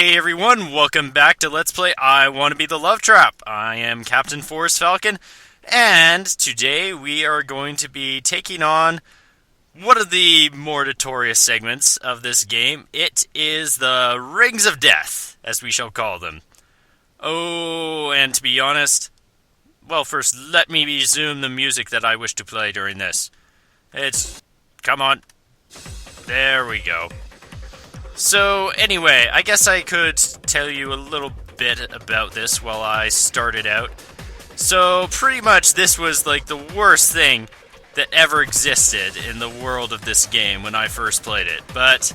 Hey everyone, welcome back to Let's Play I Want to Be the Love Trap. I am Captain Forrest Falcon, and today we are going to be taking on one of the more notorious segments of this game. It is the Rings of Death, as we shall call them. Oh, and to be honest, well, first let me resume the music that I wish to play during this. Come on. There we go. So, anyway, I guess I could tell you a little bit about this while I started out. So, pretty much this was like the worst thing that ever existed in the world of this game when I first played it. But,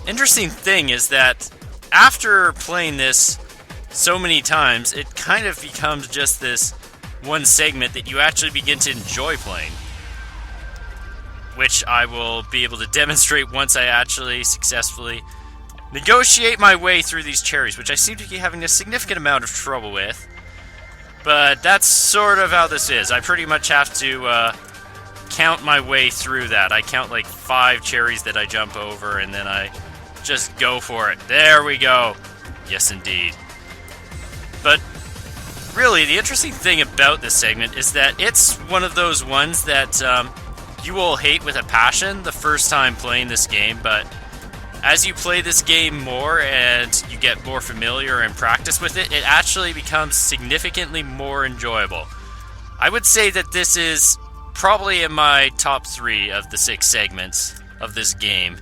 interesting thing is that after playing this so many times, it kind of becomes just this one segment that you actually begin to enjoy playing. Which I will be able to demonstrate once I actually successfully negotiate my way through these cherries, which I seem to be having a significant amount of trouble with. But that's sort of how this is. I pretty much have to count my way through that. I count like 5 cherries that I jump over, and then I just go for it. There we go. Yes, indeed. But really, the interesting thing about this segment is that it's one of those ones that you will hate with a passion the first time playing this game, but as you play this game more and you get more familiar and practice with it, it actually becomes significantly more enjoyable. I would say that this is probably in my top 3 of the 6 segments of this game.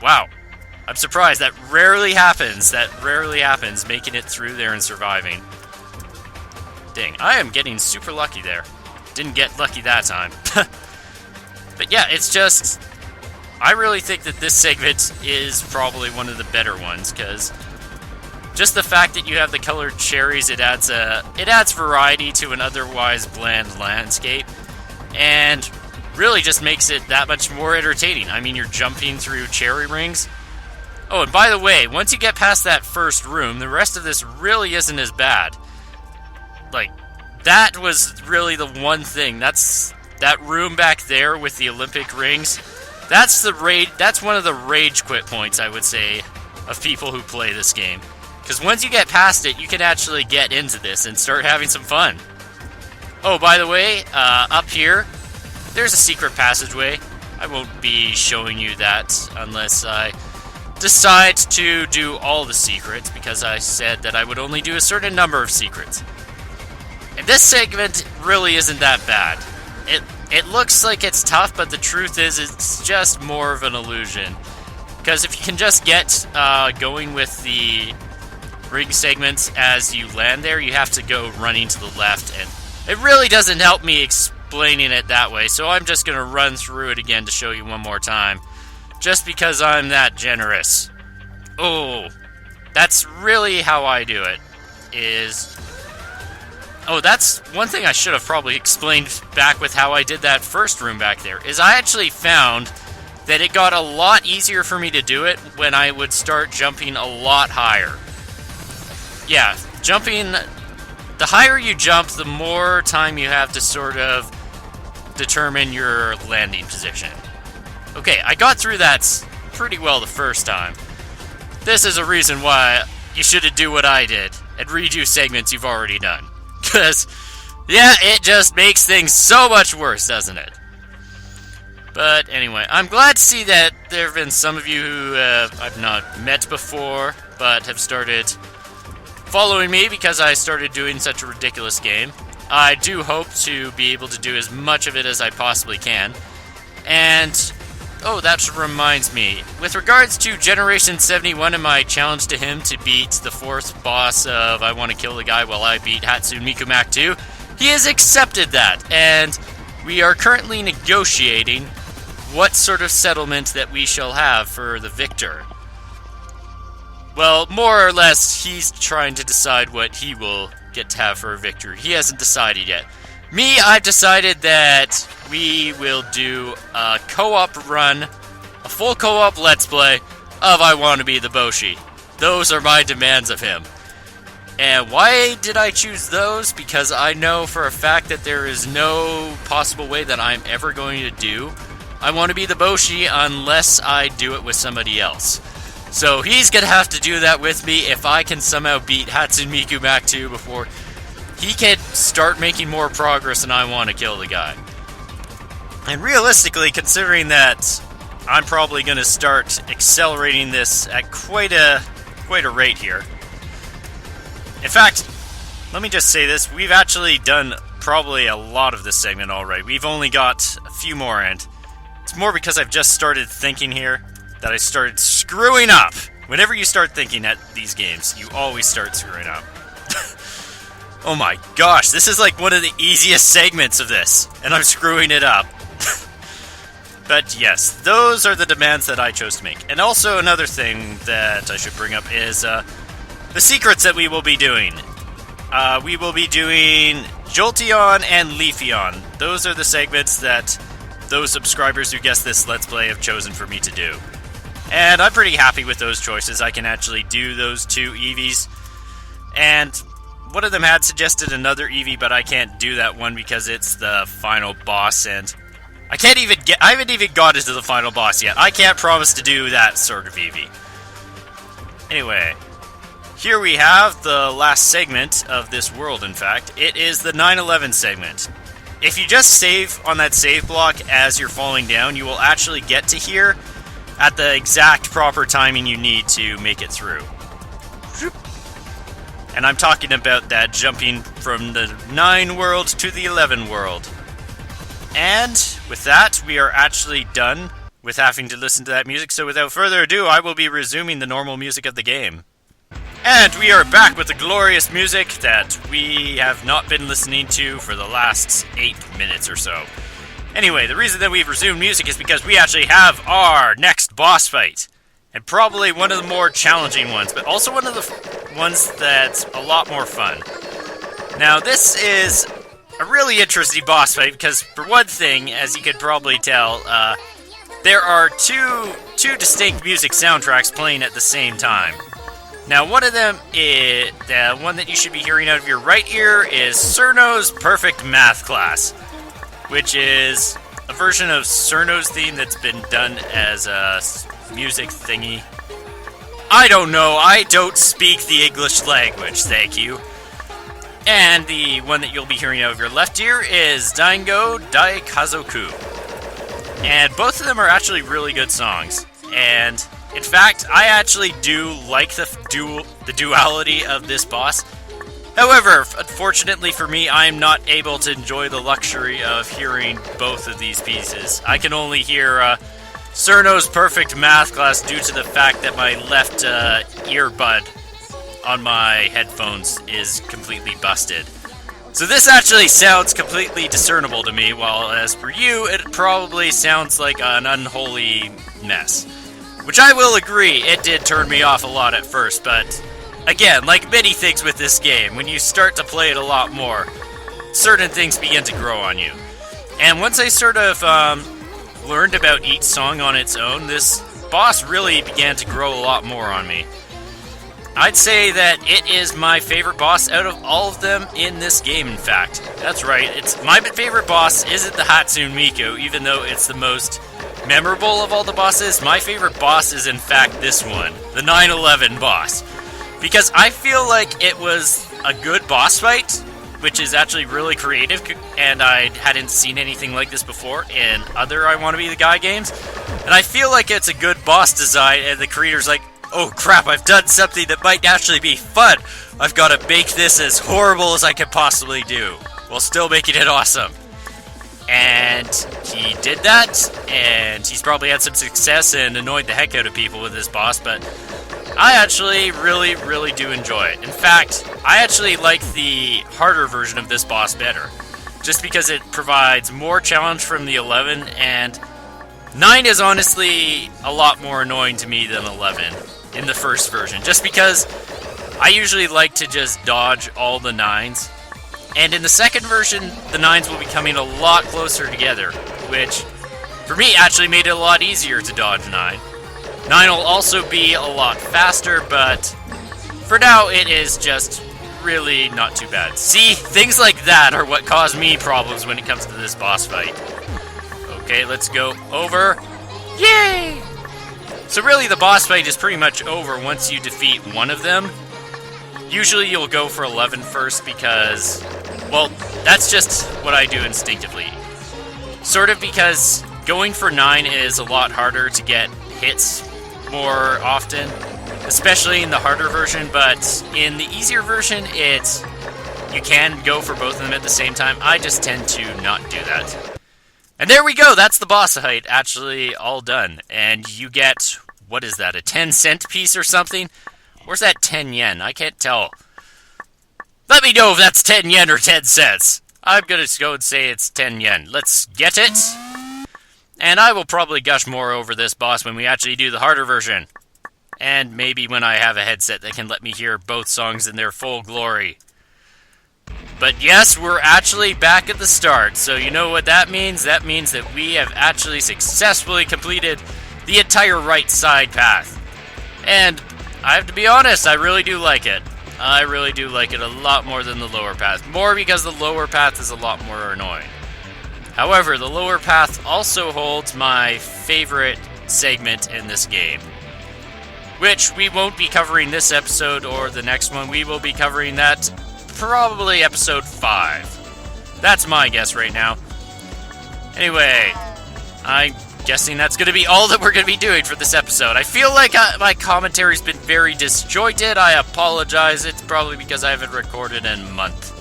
Wow. I'm surprised. That rarely happens, making it through there and surviving. Dang, I am getting super lucky there. Didn't get lucky that time. But yeah, it's just, I really think that this segment is probably one of the better ones, because just the fact that you have the colored cherries, it adds variety to an otherwise bland landscape, and really just makes it that much more entertaining. I mean, you're jumping through cherry rings. Oh, and by the way, once you get past that first room, the rest of this really isn't as bad. Like, that was really the one thing. That room back there with the Olympic rings, that's one of the rage quit points, I would say, of people who play this game. Because once you get past it, you can actually get into this and start having some fun. Oh, by the way, up here, there's a secret passageway. I won't be showing you that unless I decide to do all the secrets, because I said that I would only do a certain number of secrets. And this segment really isn't that bad. It looks like it's tough, but the truth is it's just more of an illusion. Because if you can just get going with the ring segments as you land there, you have to go running to the left, and it really doesn't help me explaining it that way, so I'm just going to run through it again to show you one more time, just because I'm that generous. Oh, that's really how I do it, Oh, that's one thing I should have probably explained back with how I did that first room back there, is I actually found that it got a lot easier for me to do it when I would start jumping a lot higher. Yeah, the higher you jump, the more time you have to sort of determine your landing position. Okay, I got through that pretty well the first time. This is a reason why you should do what I did and redo segments you've already done. Because, yeah, it just makes things so much worse, doesn't it? But anyway, I'm glad to see that there have been some of you who I've not met before, but have started following me because I started doing such a ridiculous game. I do hope to be able to do as much of it as I possibly can. And, oh, that reminds me. With regards to Generation 71 and my challenge to him to beat the 4th boss of I Want to Kill the Guy While I Beat Hatsune Miku Mac 2, he has accepted that, and we are currently negotiating what sort of settlement that we shall have for the victor. Well, more or less, he's trying to decide what he will get to have for a victory. He hasn't decided yet. Me, I've decided that we will do a co-op run, a full co-op Let's Play of I Want to Be the Boshi. Those are my demands of him. And why did I choose those? Because I know for a fact that there is no possible way that I'm ever going to do I Want to Be the Boshi unless I do it with somebody else. So he's gonna have to do that with me if I can somehow beat Hatsune Miku Mach 2 before he can start making more progress and I want to kill the guy. And realistically, considering that I'm probably gonna start accelerating this at quite a rate here. In fact, let me just say this, we've actually done probably a lot of this segment already. We've only got a few more, and it's more because I've just started thinking here that I started screwing up. Whenever you start thinking at these games, you always start screwing up. Oh my gosh, this is like one of the easiest segments of this, and I'm screwing it up. But yes, those are the demands that I chose to make. And also another thing that I should bring up is the secrets that we will be doing. We will be doing Jolteon and Leafeon. Those are the segments that those subscribers who guessed this Let's Play have chosen for me to do. And I'm pretty happy with those choices. I can actually do those two Eevees. And one of them had suggested another Eevee, but I can't do that one because it's the final boss, and I haven't even got into the final boss yet. I can't promise to do that sort of Eevee. Anyway, here we have the last segment of this world, in fact. It is the 9/11 segment. If you just save on that save block as you're falling down, you will actually get to here at the exact proper timing you need to make it through. And I'm talking about that jumping from the 9 world to the 11 world. And with that, we are actually done with having to listen to that music, so without further ado, I will be resuming the normal music of the game. And we are back with the glorious music that we have not been listening to for the last 8 minutes or so. Anyway, the reason that we've resumed music is because we actually have our next boss fight. And probably one of the more challenging ones, but also one of the ones that's a lot more fun. Now, this is a really interesting boss fight because, for one thing, as you could probably tell, there are two distinct music soundtracks playing at the same time. Now, one of them is the one that you should be hearing out of your right ear is Cirno's Perfect Math Class, which is a version of Cirno's theme that's been done as a music thingy. I don't know, I don't speak the English language, thank you. And the one that you'll be hearing out of your left ear is Dango, Daikazoku. And both of them are actually really good songs. And in fact, I actually do like the duality of this boss. However, unfortunately for me, I am not able to enjoy the luxury of hearing both of these pieces. I can only hear Cirno's Perfect Math Class due to the fact that my left earbud on my headphones is completely busted. So this actually sounds completely discernible to me, while as for you, it probably sounds like an unholy mess. Which I will agree, it did turn me off a lot at first, but again, like many things with this game, when you start to play it a lot more, certain things begin to grow on you. And once I sort of learned about each song on its own, this boss really began to grow a lot more on me. I'd say that it is my favorite boss out of all of them in this game, in fact. That's right, my favorite boss isn't the Hatsune Miku, even though it's the most memorable of all the bosses. My favorite boss is in fact this one, the 9/11 boss. Because I feel like it was a good boss fight, which is actually really creative, and I hadn't seen anything like this before in other I Wanna Be the Guy games. And I feel like it's a good boss design, and the creator's like, oh crap, I've done something that might actually be fun. I've got to make this as horrible as I can possibly do, while still making it awesome. And he did that, and he's probably had some success and annoyed the heck out of people with this boss, but I actually really, really do enjoy it. In fact, I actually like the harder version of this boss better, just because it provides more challenge from the 11, and 9 is honestly a lot more annoying to me than 11 in the first version, just because I usually like to just dodge all the 9s. And in the second version, the 9s will be coming a lot closer together, which, for me, actually made it a lot easier to dodge 9. 9 will also be a lot faster, but for now, it is just really not too bad. See, things like that are what cause me problems when it comes to this boss fight. Okay, let's go over. Yay! So really, the boss fight is pretty much over once you defeat one of them. Usually you'll go for 11 first because, well, that's just what I do instinctively. Sort of because going for 9 is a lot harder to get hits more often, especially in the harder version, but in the easier version, you can go for both of them at the same time. I just tend to not do that. And there we go, that's the boss fight actually all done. And you get, what is that, a 10-cent piece or something? Where's that 10 yen? I can't tell. Let me know if that's 10 yen or 10 cents. I'm gonna go and say it's 10 yen. Let's get it. And I will probably gush more over this boss when we actually do the harder version. And maybe when I have a headset that can let me hear both songs in their full glory. But yes, we're actually back at the start. So you know what that means? That means that we have actually successfully completed the entire right side path. And I have to be honest, I really do like it. I really do like it a lot more than the lower path. More because the lower path is a lot more annoying. However, the lower path also holds my favorite segment in this game, which we won't be covering this episode or the next one. We will be covering that probably episode 5. That's my guess right now. Anyway, I'm guessing that's going to be all that we're going to be doing for this episode. I feel like my commentary's been very disjointed. I apologize. It's probably because I haven't recorded in a month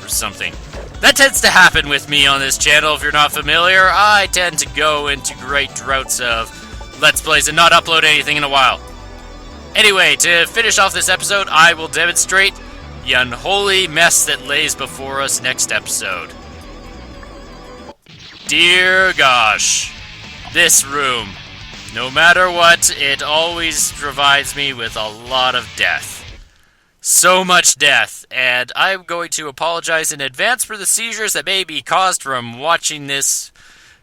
or something. That tends to happen with me on this channel. If you're not familiar, I tend to go into great droughts of Let's Plays and not upload anything in a while. Anyway, to finish off this episode, I will demonstrate the unholy mess that lays before us next episode. Dear gosh, this room, no matter what, it always provides me with a lot of death. So much death, and I'm going to apologize in advance for the seizures that may be caused from watching this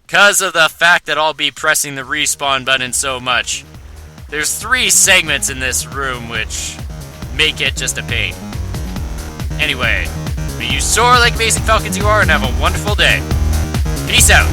because of the fact that I'll be pressing the respawn button so much. There's 3 segments in this room which make it just a pain. Anyway, may you soar like amazing falcons you are and have a wonderful day. Peace out.